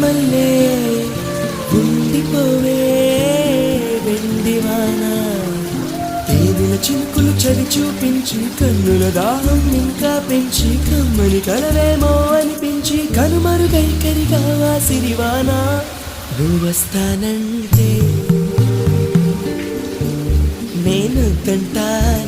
మల్లే ఉండిపోవే వెండివాన తేనెల చినుకులు చవి చూపించి కన్నుల దాహం ఇంకా పెంచి కమ్మని కలవేమో అనిపించి కనుమరుగైకరిగా సిరివాన నువ్వొస్తానంటే నేను కంటాను